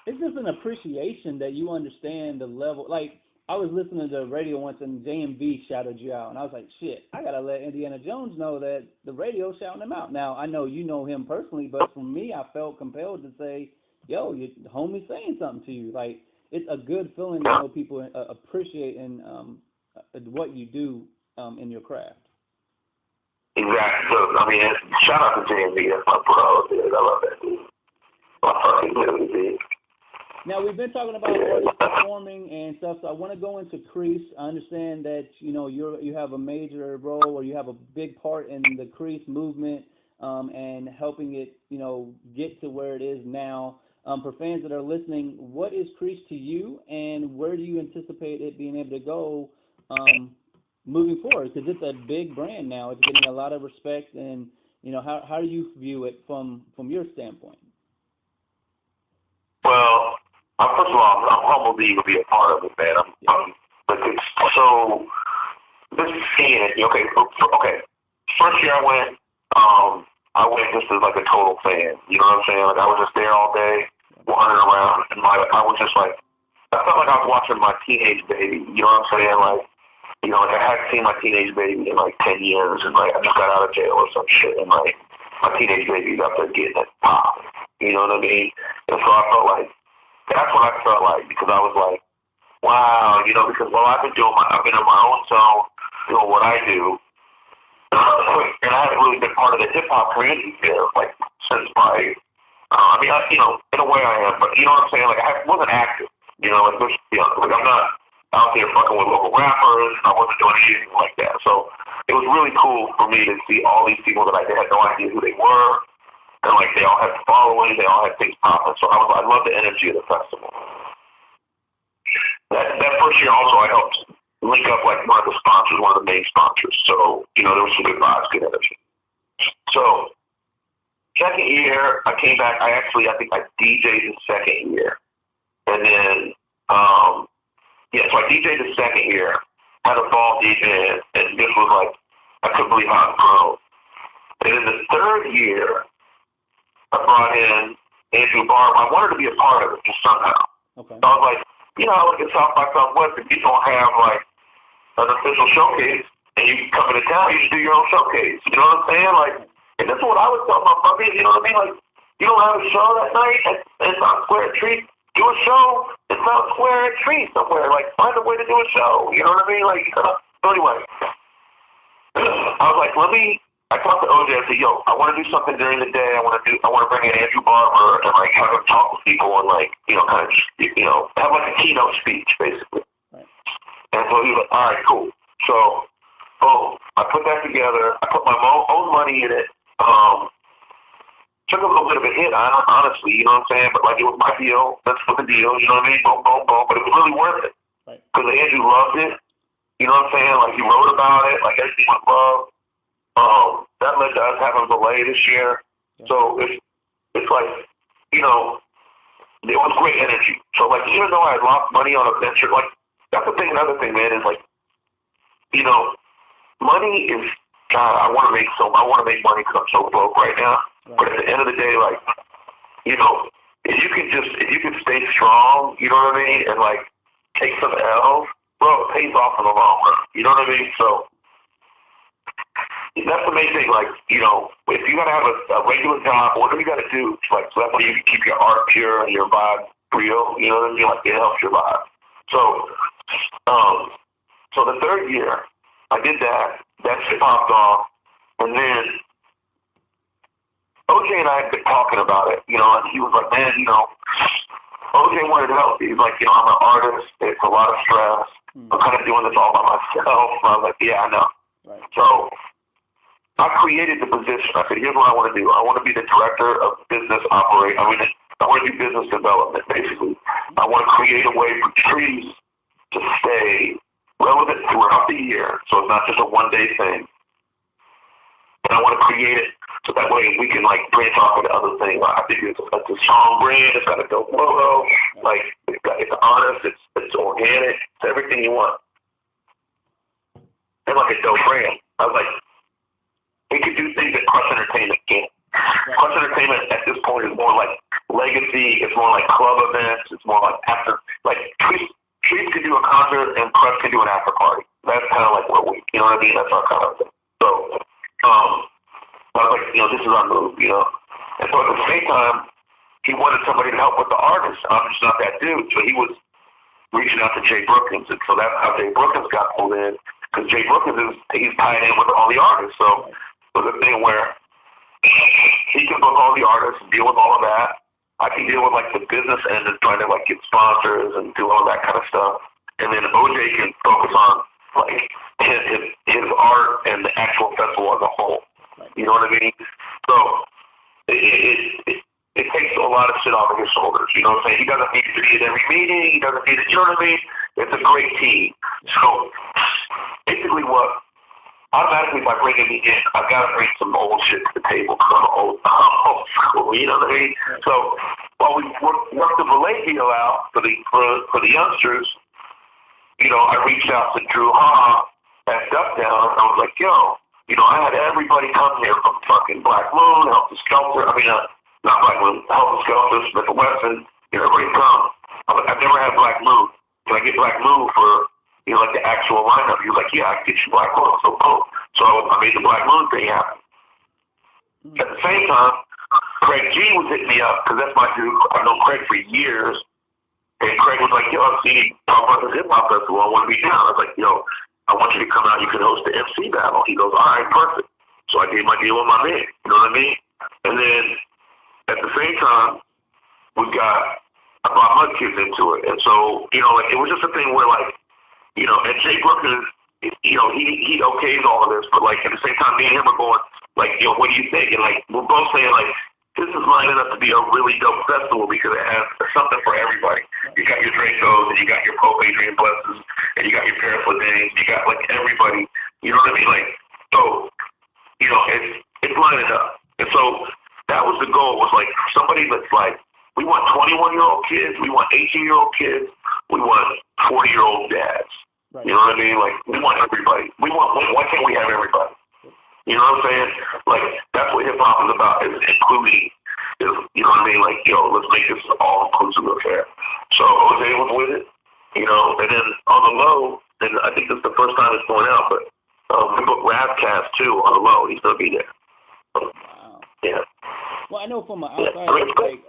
It's just an appreciation that you understand the level. Like, I was listening to the radio once and JMV shouted you out, and I was like, shit, I got to let Indiana Jones know that the radio's shouting him out. Now, I know you know him personally, but for me, I felt compelled to say, yo, your homie's saying something to you. Like, it's a good feeling to know people appreciating what you do in your craft. Exactly. So, I mean, shout out to JMV. That's my bro, dude. I love that dude. My fucking dude. Now, we've been talking about artists performing and stuff, so I want to go into Crease. I understand that, you know, you have a major role or you have a big part in the Crease movement and helping it, you know, get to where it is now. For fans that are listening, what is Crease to you, and where do you anticipate it being able to go moving forward? Because it's a big brand now. It's getting a lot of respect, and, you know, how do you view it from your standpoint? Well, first of all, I'm humbled to even be a part of it, man. So, this is seeing it. Okay. First year I went just as like a total fan. You know what I'm saying? Like, I was just there all day, wandering around, and I was just like, I felt like I was watching my teenage baby. You know what I'm saying? Like, you know, like I hadn't seen my teenage baby in like 10 years, and like I just got out of jail or some shit, and like my teenage baby's up there getting it pop. You know what I mean? And so I felt like, that's what I felt like, because I was like, wow, you know, because I've been in my own zone doing what I do, and I haven't really been part of the hip hop community there, like, since my, you know, in a way I am, but you know what I'm saying? Like, I wasn't active, you know, like, like I'm not out there fucking with local rappers, I wasn't doing anything like that. So it was really cool for me to see all these people that I had no idea who they were. And like they all had following, they all had things popping. So I love the energy of the festival. That first year also I helped link up like one of the sponsors, one of the main sponsors. So, you know, there was some good vibes, good energy. So second year I came back, I think I DJ'd the second year. And then so I DJ'd the second year, had a ball DJ, and this was like, I couldn't believe how it grew. And then the third year I brought in Andrew Barber. I wanted to be a part of it just somehow. Okay. So I was like, you know, like at South by Southwest, if you don't have like an official showcase and you come into town, you should do your own showcase. You know what I'm saying? Like, and that's what I was telling my buddies, you know what I mean? Like, you don't have a show that night at South Square Treat, do a show at South Square Treat somewhere. Like, find a way to do a show. You know what I mean? Like, so anyway, I was like, I talked to OJ. I said, "Yo, I want to do something during the day. I want to bring in Andrew Barber and like have him talk with people and like, you know, kind of just, you know, have like a keynote speech basically." Right. And so he was like, "All right, cool." So, boom, I put that together. I put my own money in it. Took a little bit of a hit, honestly, you know what I'm saying? But, like, it was my deal. That's what the deal, you know what I mean? Boom, boom, boom. But it was really worth it. Because Andrew loved it. You know what I'm saying? Like, he wrote about it. Like, everything was love. That led to us having a delay this year. Yeah. So, it's like, you know, it was great energy. So, like, even though I had lost money on a venture, like, that's the thing. Another thing, man, is, like, you know, money is, God, I want to make money because I'm so broke right now. Right. But at the end of the day, like, you know, if you can stay strong, you know what I mean, and like take some L's, bro, it pays off in the long run. You know what I mean? So that's the main thing. Like, you know, if you gotta have a regular job, whatever you gotta do, like, so that way you can keep your art pure and your vibe real. You know what I mean? Like, it helps your vibe. So, so the third year, I did that. That shit popped off, and then OJ and I had been talking about it, you know, and he was like, man, you know, OJ wanted to help. He's like, you know, I'm an artist. It's a lot of stress. I'm kind of doing this all by myself. And I was like, yeah, I know. Right. So I created the position. I said, here's what I want to do. I want to be the director of business operation. I want to do business development, basically. I want to create a way for trees to stay relevant throughout the year, so it's not just a one-day thing. And I want to create it so that way we can, like, branch off with other things. I think it's a strong brand. It's got a dope logo. Like, it's honest. It's organic. It's everything you want. And, like, a dope brand. I was like, we could do things that Crush Entertainment can't. Right. Crush Entertainment at this point is more like legacy. It's more like club events. It's more like after, like, Trees can do a concert and Crush can do an after party. That's kind of like what we, you know what I mean? That's our kind of thing. So, I was like, you know, this is our move, you know. And so at the same time, he wanted somebody to help with the artist. I'm just not that dude. So he was reaching out to Jay Brookins. And so that's how Jay Brookins got pulled in. Because Jay Brookins he's tied in with all the artists. So it was a thing where he can book all the artists and deal with all of that. I can deal with, like, the business end and trying to, like, get sponsors and do all that kind of stuff. And then OJ can focus on, like, his art and the actual festival as a whole. You know what I mean? So it takes a lot of shit off of his shoulders. You know what I'm saying? He doesn't need to be at every meeting. He doesn't need to, you know what I mean? It's a great team. So basically automatically by bringing me in, I've got to bring some old shit to the table because I'm old school, you know what I mean? So while we worked the relay deal out for the youngsters, you know, I reached out to Drew Ha at Duck Down, and I was like, yo, you know, I had everybody come here from fucking Black Moon, Help the Skelter, not Black Moon, Help the Skelter, Smith & Wesson, you know, everybody come. I've never had Black Moon. Can I get Black Moon for, you know, like the actual lineup? He was like, yeah, I can get you Black Moon. So boom. So I made the Black Moon thing happen. At the same time, Craig G was hitting me up because that's my dude. I've known Craig for years. And Craig was like, yo, I've seen you talk about this hip-hop festival. I want to be down. I was like, yo, I want you to come out. You can host the MC battle. He goes, all right, perfect. So I did my deal with my man. You know what I mean? And then at the same time, I brought Mud Kids into it. And so, you know, like, it was just a thing where, like, you know, and Jay Brookins, you know, he okays all of this, but, like, at the same time, me and him are going, like, you know, what do you think? And, like, we're both saying, like, this is lining up to be a really dope festival because it has something for everybody. You got your Dracos, and you got your Pope Adrian Blesses, and you got your Parafladanes, you got, like, everybody, you know what I mean? Like, so, you know, it's lining up. And so that was the goal, was, like, somebody that's, like, we want 21-year-old kids, we want 18-year-old kids, we want 40-year-old dads. Right. You know what I mean? Like, we want everybody. Why can't we have everybody? You know what I'm saying? Like, that's what hip-hop is about, is including, you know what I mean? Like, yo, let's make this all-inclusive affair. So OJ was with it, you know, and then on the low, and I think this is the first time it's going out, but we booked Ravcast, too, on the low. He's going to be there. So, wow. Yeah. Well, I know from an outside, like,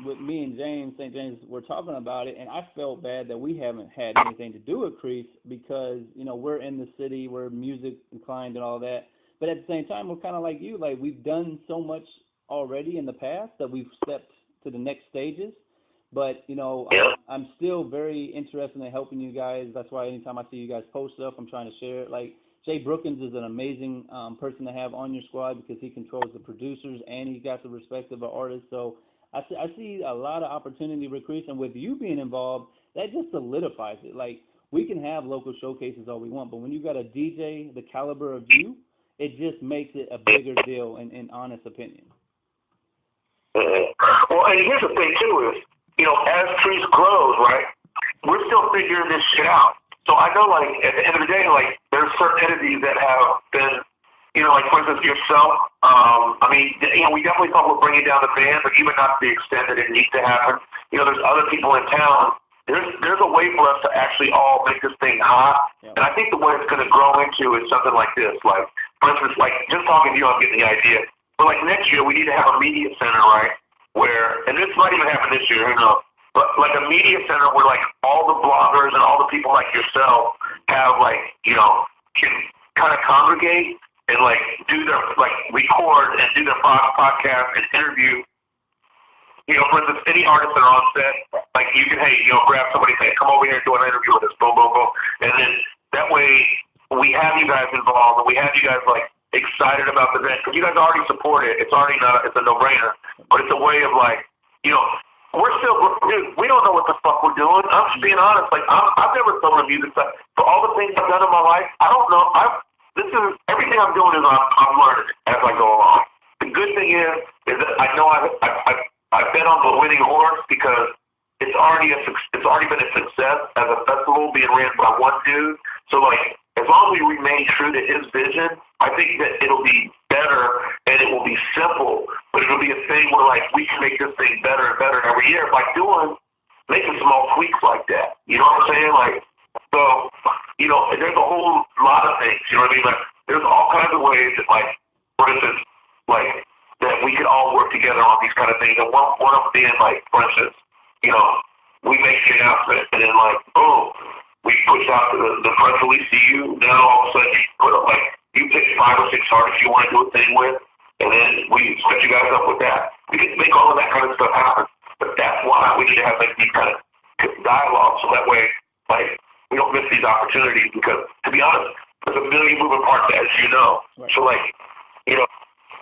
with me and St. James, we're talking about it, and I felt bad that we haven't had anything to do with Crease because, you know, we're in the city, we're music inclined and all that. But at the same time, we're kind of like you. Like, we've done so much already in the past that we've stepped to the next stages. But, you know, I'm still very interested in helping you guys. That's why anytime I see you guys post stuff, I'm trying to share it. Like, Jay Brookins is an amazing person to have on your squad because he controls the producers and he's got the respect of an artist. So I see a lot of opportunity to recruit, and with you being involved, that just solidifies it. Like, we can have local showcases all we want, but when you got a DJ the caliber of you, it just makes it a bigger deal, in honest opinion. Well, and here's the thing too is, as Trees grows, right, we're still figuring this shit out. So I know, like, at the end of the day, like, there's certain entities that have been, like, for instance, yourself. We definitely thought we're bringing down the band, but even not to the extent that it needs to happen. There's other people in town. There's a way for us to actually all make this thing hot. Yep. And I think the way it's going to grow into is something like this. Like, for instance, like, just talking to you, I'm getting the idea. But, like, next year, we need to have a media center, right, where, and this might even happen this year, who knows, but, like, a media center where, like, all the bloggers and all the people like yourself have, like, can kind of congregate and, like, do their, like, record and do their podcast and interview. For instance, any artists that are on set, like, you can, grab somebody and say, come over here and do an interview with us, boom, boom, boom. And then that way we have you guys involved and we have you guys, like, excited about the event. Because you guys already support it. It's already it's a no-brainer. But it's a way of, like, we're still, we don't know what the fuck we're doing. I'm just being honest. Like, I've never thrown a music site. For all the things I've done in my life, I don't know. Everything I'm doing is I'm learning as I go along. The good thing is that I know I've been on the winning horse because it's already been a success as a festival being ran by one dude. So, like, as long as we remain true to his vision, I think that it'll be better and it will be simple, but it'll be a thing where, like, we can make this thing better and better every year by making small tweaks like that. You know what I'm saying? Like, so, there's a whole lot of things, you know what I mean? Like, there's all kinds of ways that, like, for instance, like, that we could all work together on these kind of things. And one of them being, like, for instance, we make the announcement and then, like, boom, we push out the press release to you. Now all of a sudden you put up, like, you pick 5 or 6 artists you want to do a thing with, and then we set you guys up with that. We can make all of that kind of stuff happen. But that's why we need to have, like, these kind of dialogues so that way, like, we don't miss these opportunities because, to be honest, there's a million moving parts, as you know. Right. So, like,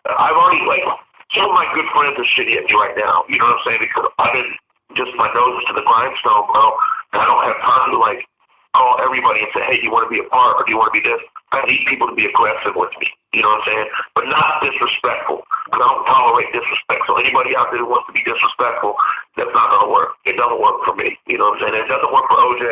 I've already, like, some of my good friends are shitty at me right now. You know what I'm saying? Because I've been just my nose to the grindstone, bro. And I don't have time to, like, call everybody and say, hey, do you want to be a part or do you want to be this? I need people to be aggressive with me. You know what I'm saying? But not disrespectful. Because I don't tolerate disrespect. So anybody out there who wants to be disrespectful, that's not going to work. It doesn't work for me. You know what I'm saying? It doesn't work for OJ.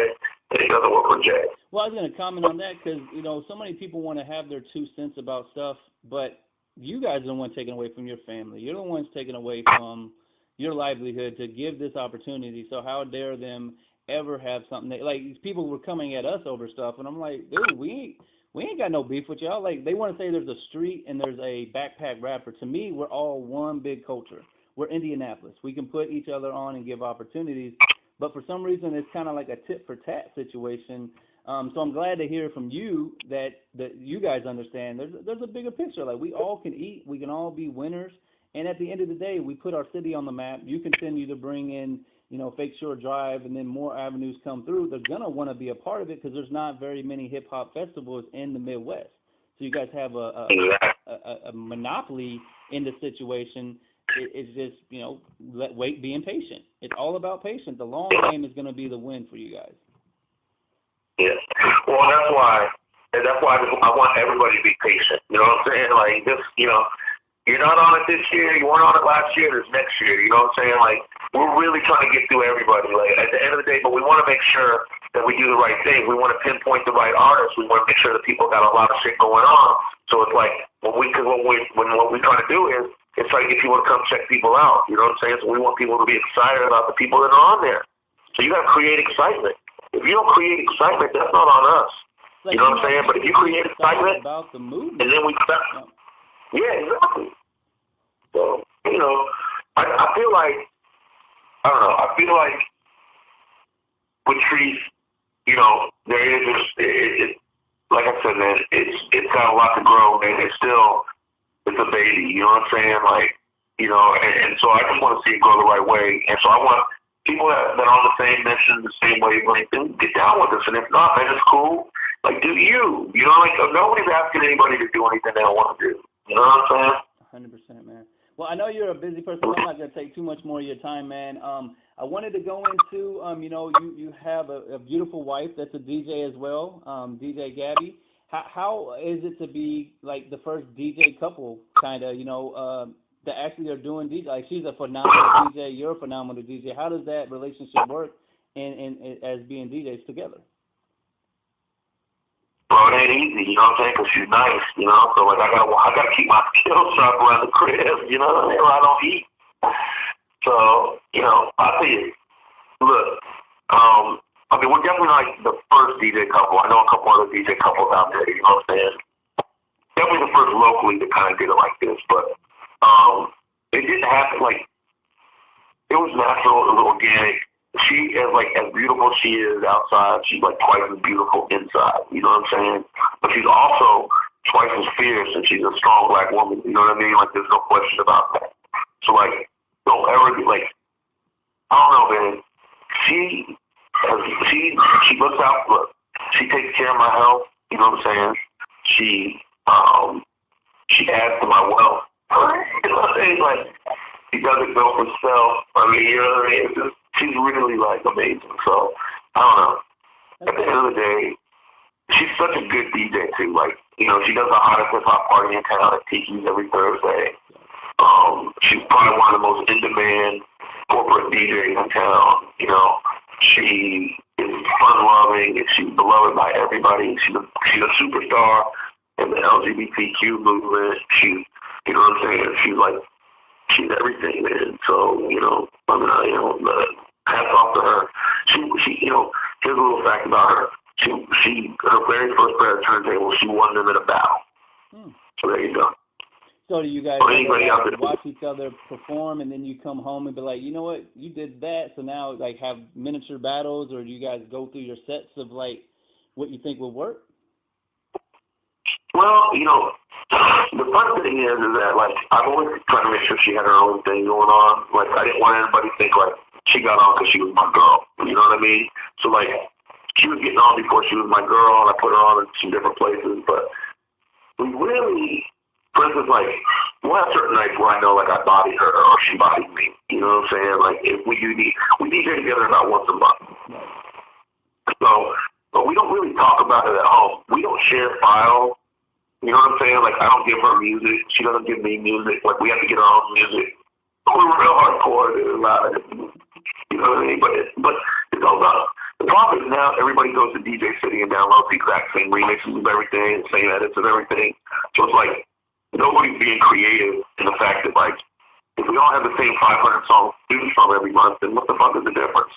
And it doesn't work for Jay. Well, I was going to comment on that because, so many people want to have their 2 cents about stuff, but you guys are the ones taking away from your family. You're the ones taking away from your livelihood to give this opportunity. So how dare them ever have something that, like, these people were coming at us over stuff, and I'm like, dude, we ain't got no beef with y'all. Like, they want to say there's a street and there's a backpack rapper. To me, we're all one big culture. We're Indianapolis. We can put each other on and give opportunities, but for some reason it's kind of like a tit for tat situation. So I'm glad to hear from you that you guys understand there's a bigger picture. Like, we all can eat, we can all be winners, and at the end of the day, we put our city on the map. You continue to bring in, Fake Shore Drive, and then more avenues come through. They're gonna want to be a part of it because there's not very many hip hop festivals in the Midwest. So you guys have a monopoly in the situation. It's just, being patient. It's all about patience. The long game is going to be the win for you guys. Yeah. Well, that's why I want everybody to be patient. You know what I'm saying? Like, this, you're not on it this year. You weren't on it last year. There's next year. You know what I'm saying? Like, we're really trying to get through everybody. Like, at the end of the day, but we want to make sure that we do the right thing. We want to pinpoint the right artists. We want to make sure that people got a lot of shit going on. So it's like, what we try to do is, it's try to get people to come check people out. You know what I'm saying? So we want people to be excited about the people that are on there. So you got to create excitement. If you don't create excitement, that's not on us. Like, you know what I'm saying? But if you create excitement, about the movement, and then we start. Yeah, exactly. So, I feel like, I don't know, I feel like with Trees, there is this, like I said, man, it's got a lot to grow, man. It's a baby, you know what I'm saying? Like, and so I just want to see it grow the right way. And so I want people that are on the same mission, the same wavelength, then get down with us. And if not, man, it's cool. Like, do you? You know, like nobody's asking anybody to do anything they don't want to do. You know what I'm saying? 100%, man. Well, I know you're a busy person. So I'm not going to take too much more of your time, man. I wanted to go into, you know, you have a beautiful wife that's a DJ as well, DJ Gabby. How is it to be like the first DJ couple, kind of, you know, that actually are doing DJ? Like, she's a phenomenal DJ, you're a phenomenal DJ. How does that relationship work, and as being DJs together? Bro, it ain't easy, you know what I'm saying? Because she's nice, you know. So like, I gotta keep my skills sharp around the crib, you know what I mean? Or I don't eat. So, you know, I'll tell you. Look, I mean, we're definitely like the first DJ couple. I know a couple other DJ couples out there, you know what I'm saying? Definitely the first locally to kind of get it like this, but it didn't happen like, it was natural, it was organic. She is like as beautiful as she is outside, she's like twice as beautiful inside, you know what I'm saying? But she's also twice as fierce, and she's a strong black woman, you know what I mean? Like, there's no question about that. So like, don't ever be like, I don't know, man. She looks out, look, she takes care of my health, you know what I'm saying? She adds to my wealth. You know what I'm saying? Like, she doesn't go for self. I mean, you know what I mean? It's just, she's really like amazing. So I don't know. At the end of the day, she's such a good DJ too. Like, you know, she does the hottest hip hop party in town at Tiki's every Thursday. She's probably one of the most in-demand corporate DJs in town. You know, she is fun-loving and she's beloved by everybody. She's a superstar in the LGBTQ movement. She's, you know what I'm saying? She's everything, man. So, you know, I mean, you know, hats off to her. She, you know, here's a little fact about her. Her very first pair of turntables, she won them at a battle. So there you go. So do you guys watch each other perform, and then you come home and be like, you know what, you did that, so now like have miniature battles, or do you guys go through your sets of like what you think will work? Well, you know, the fun thing is that like I've always tried to make sure she had her own thing going on. Like, I didn't want anybody to think like she got on because she was my girl. You know what I mean? So like, she was getting on before she was my girl, and I put her on in some different places. But we really, for instance, like, we'll have certain nights where I know like I bodied her or she bodied me. You know what I'm saying? Like, if we DJ together about once a month. So, but we don't really talk about it at home. We don't share files. You know what I'm saying? Like, I don't give her music. She doesn't give me music. Like, we have to get our own music. We're real hardcore about it. You know what I mean? But it goes up. The problem is now everybody goes to DJ City and downloads the exact same remixes of everything, same edits of everything. So it's like nobody's being creative in the fact that, like, if we all have the same 500 songs to choose from every month, then what the fuck is the difference?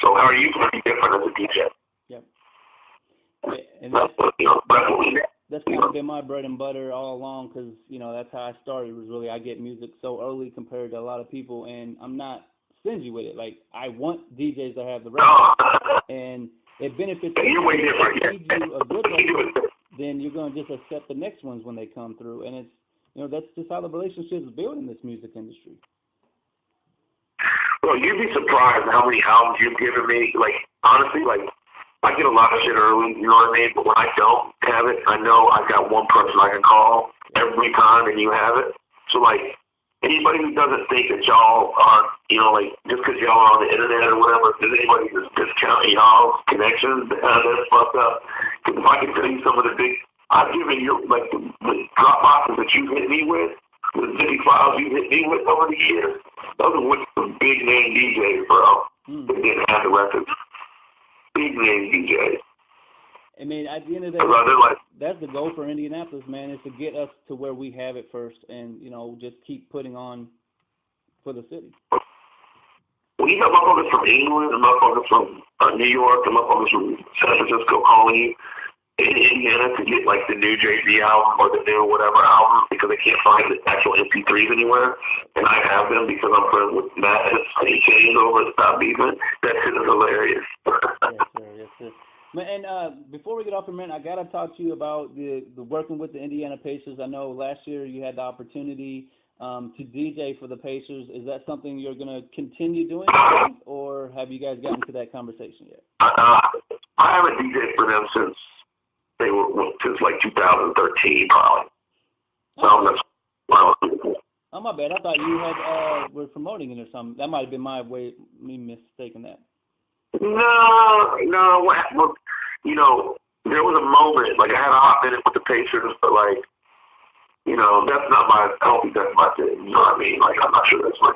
So how are you going to be different as a DJ? Yep. And that's what we need. That's kind of been my bread and butter all along, because, you know, that's how I started, was really I get music so early compared to a lot of people, and I'm not stingy with it. Like, I want DJs to have the record, and it benefits you. You're way different. If you do a good record, then you're going to just accept the next ones when they come through, and it's, you know, that's just how the relationship is built in this music industry. Well, you'd be surprised how many albums you've given me. Like, honestly, like, I get a lot of shit early, you know what I mean? But when I don't have it, I know I've got one person I can call every time and you have it. So, like, anybody who doesn't think that y'all are, you know, like, just because y'all are on the internet or whatever, if there's anybody who's discounting y'all's connections, that's fucked up. Because if I can tell you some of the big, I've given you, like, the drop boxes that you hit me with, the zip files you hit me with over the years, those are with some big name DJs, bro. That didn't have the records. Big name DJs. I mean, at the end of the day, like, that's the goal for Indianapolis, man, is to get us to where we have it first, and, you know, just keep putting on for the city. Well, you got motherfuckers from England and motherfuckers from New York and motherfuckers from San Francisco calling you in Indiana to get, like, the new Jay-Z album or the new whatever album because they can't find the actual MP3s anywhere. And I have them because I'm friends with Matt and he changed over to Stop Beefing. That shit is hilarious. Yes, sir. And before we get off for a minute, I got to talk to you about the working with the Indiana Pacers. I know last year you had the opportunity to DJ for the Pacers. Is that something you're going to continue doing, or have you guys gotten to that conversation yet? I haven't DJed for them since They were since like 2013 probably. Oh, That's wow. oh, my bad. I thought you had were promoting it or something. That might have been me mistaking that. No. What happened? You know, there was a moment like I had a hot minute with the Pacers, but like, you know, that's not my. I don't think that's my thing. You know what I mean? Like, I'm not sure that's my.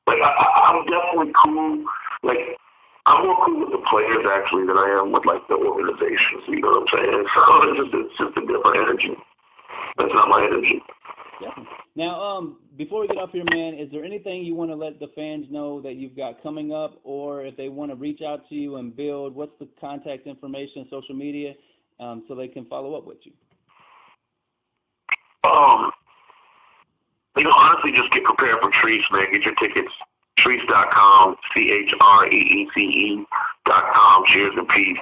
Like, I'm definitely cool. Like, I'm more cool with the players actually than I am with like the organizations. You know what I'm saying? So it's just a different energy. That's not my energy. Definitely. Now, before we get off here, man, is there anything you want to let the fans know that you've got coming up, or if they want to reach out to you and build, what's the contact information, social media, so they can follow up with you? You know, honestly, just get prepared for Treese, man. Get your tickets. Treese.com, CHREECE.com. Cheers and peace.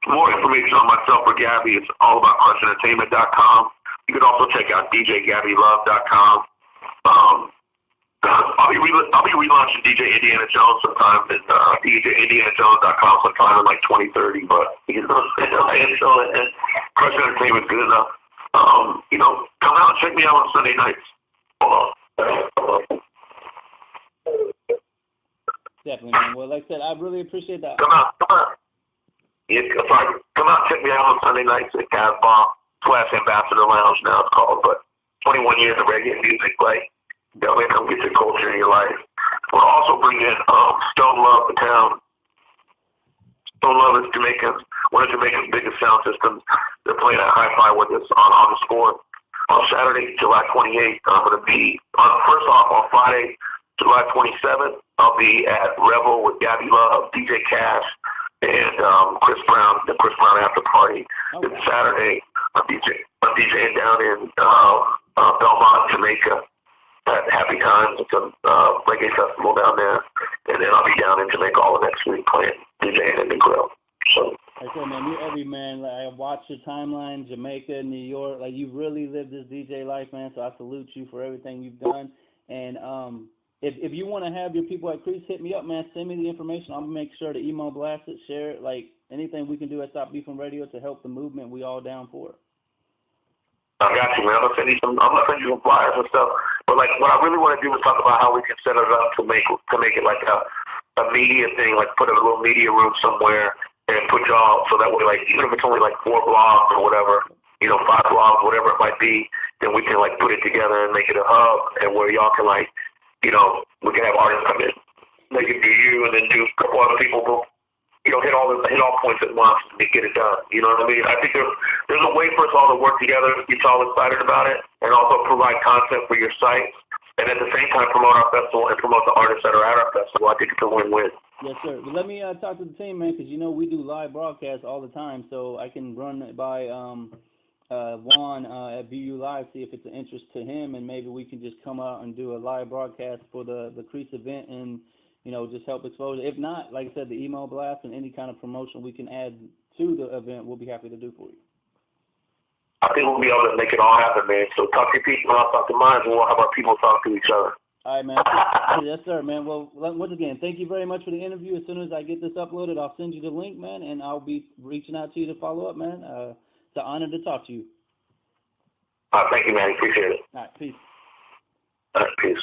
For more information on myself or Gabby, it's allaboutcrushentertainment.com. You can also check out DJGabbyLove.com. I'll be relaunching DJ Indiana Jones sometime at DJIndianaJones.com sometime in like 2030. But you know, and Crush Entertainment's good enough. You know, come out and check me out on Sunday nights. Hold on. Definitely, man. Well, like I said, I really appreciate that. Come out. Yeah, sorry. Come out and check me out on Sunday nights at Casbah / Ambassador Lounge now it's called, but 21 years of reggae music, like, definitely come get your culture in your life. We'll also bring in Stone Love to town. Stone Love is Jamaica's, one of Jamaica's biggest sound systems. They're playing at Hi-Fi with us on August 4th. On Saturday, July 28th, I'm going to be, first off, on Friday, July 27th, I'll be at Revel with Gabby Love, DJ Cash, and Chris Brown, the Chris Brown after party. Okay. And Saturday, I'm DJing down in Belmont, Jamaica at Happy Times. It's a reggae festival down there. And then I'll be down in Jamaica all the next week playing, DJing in the grill. So. Like I said, man, you're every man. Like, I watched your timeline, Jamaica, New York. Like, you've really lived this DJ life, man. So I salute you for everything you've done. And if you want to have your people at Crease, hit me up, man. Send me the information. I'm gonna make sure to email blast it, share it. Like anything we can do at Stop Beefing Radio to help the movement, we all down for it. I got you, man. I'm gonna send you some flyers and stuff. But like, what I really want to do is talk about how we can set it up to make it like a media thing, like put a little media room somewhere and put y'all so that way, like, even if it's only like 4 blogs or whatever, you know, 5 blogs, whatever it might be, then we can like put it together and make it a hub, and where y'all can like, you know, we can have artists come in, they can do you, and then do a couple other people who, you know, hit all points at once and get it done. You know what I mean? I think there's a way for us all to work together, get y'all excited about it, and also provide content for your site, and at the same time promote our festival and promote the artists that are at our festival. I think it's a win-win. Yes, sir. But let me talk to the team, man, because you know we do live broadcasts all the time, so I can run it by Juan at VU Live, see if it's an interest to him, and maybe we can just come out and do a live broadcast for the Crease event and, you know, just help expose it. If not, like I said, the email blast and any kind of promotion we can add to the event, we'll be happy to do for you. I think we'll be able to make it all happen, man. So talk to your people, I'll talk to mine, and we'll have our people talk to each other. All right, man. Yes, sir, man. Well, once again, thank you very much for the interview. As soon as I get this uploaded, I'll send you the link, man, and I'll be reaching out to you to follow up, man. It's an honor to talk to you. Thank you, man. Appreciate it. All right, peace. All right, peace.